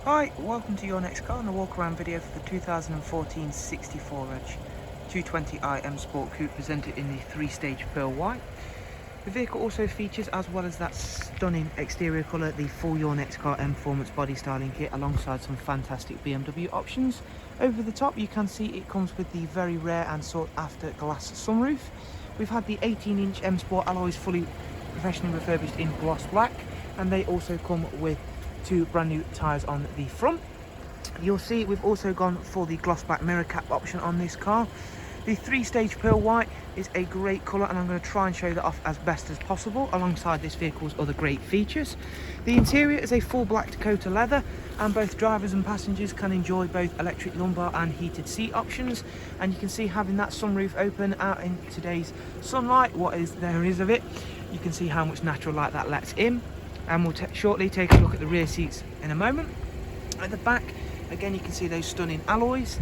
Hi, welcome to your next car and a walk around video for the 2014 64 Edge 220i M Sport Coupe presented in the 3-stage pearl white. The vehicle also features, as well as that stunning exterior colour, the full Your Next Car Mperformance body styling kit alongside some fantastic BMW options. Over the top you can see it comes with the very rare and sought after glass sunroof. We've had the 18-inch M Sport alloys fully professionally refurbished in gloss black, and they also come with 2 brand new tyres on the front. You'll see we've also gone for the gloss black mirror cap option on this car. The 3-stage pearl white is a great colour, and I'm going to try and show that off as best as possible alongside this vehicle's other great features. The interior is a full black Dakota leather, and both drivers and passengers can enjoy both electric lumbar and heated seat options. And you can see, having that sunroof open out in today's sunlight, what is there is of it, you can see how much natural light that lets in. And we'll shortly take a look at the rear seats in a moment. At the back, again, you can see those stunning alloys,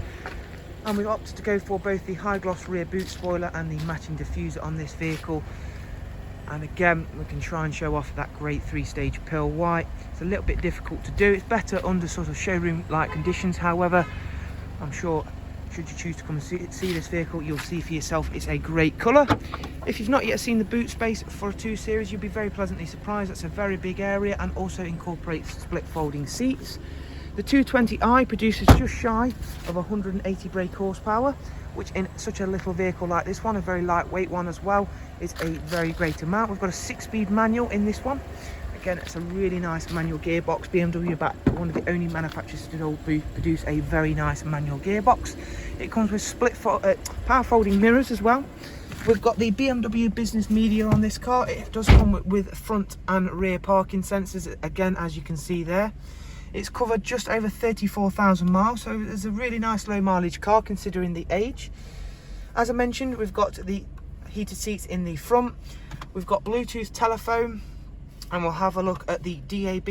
and we've opted to go for both the high gloss rear boot spoiler and the matching diffuser on this vehicle. And again, we can try and show off that great 3-stage pearl white. It's a little bit difficult to do. It's better under sort of showroom like conditions. However, I'm sure should you choose to come and see this vehicle, you'll see for yourself it's a great colour. If you've not yet seen the boot space for a 2 Series, you'll be very pleasantly surprised. That's a very big area and also incorporates split folding seats. The 220i produces just shy of 180 brake horsepower, which in such a little vehicle like this one, a very lightweight one as well, is a very great amount. We've got a 6-speed manual in this one. Again, it's a really nice manual gearbox. BMW about one of the only manufacturers to produce a very nice manual gearbox. It comes with power folding mirrors as well. We've got the BMW business media on this car. It does come with front and rear parking sensors, again, as you can see there. It's covered just over 34,000 miles, so it's a really nice low mileage car considering the age. As I mentioned, we've got the heated seats in the front. We've got Bluetooth telephone, and we'll have a look at the DAB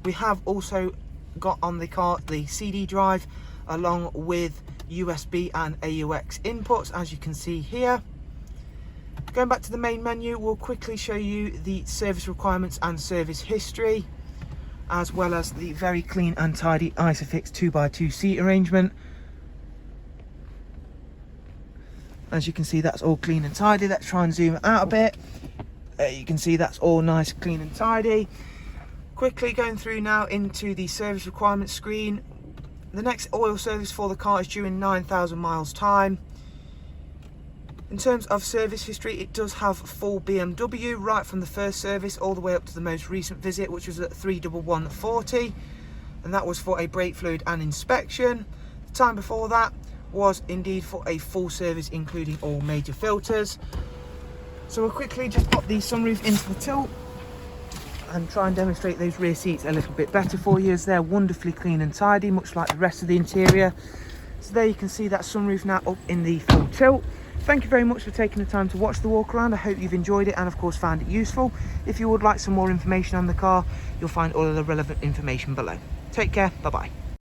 we have also got on the car the CD drive, along with USB and AUX inputs, as you can see here. Going back to the main menu, we'll quickly show you the service requirements and service history, as well as the very clean and tidy Isofix 2x2 seat arrangement. As you can see, that's all clean and tidy. Let's try and zoom it out a bit. You can see that's all nice, clean and tidy. Quickly going through now into the service requirements screen. The next oil service for the car is due in 9,000 miles time. In terms of service history, it does have full BMW, right from the first service all the way up to the most recent visit, which was at 31140, and that was for a brake fluid and inspection. The time before that was indeed for a full service, including all major filters. So we'll quickly just pop the sunroof into the tilt and try and demonstrate those rear seats a little bit better for you, as they're wonderfully clean and tidy, much like the rest of the interior. So there you can see that sunroof now up in the full tilt. Thank you very much for taking the time to watch the walk around. I hope you've enjoyed it and of course found it useful. If you would like some more information on the car, you'll find all of the relevant information below. Take care, bye bye.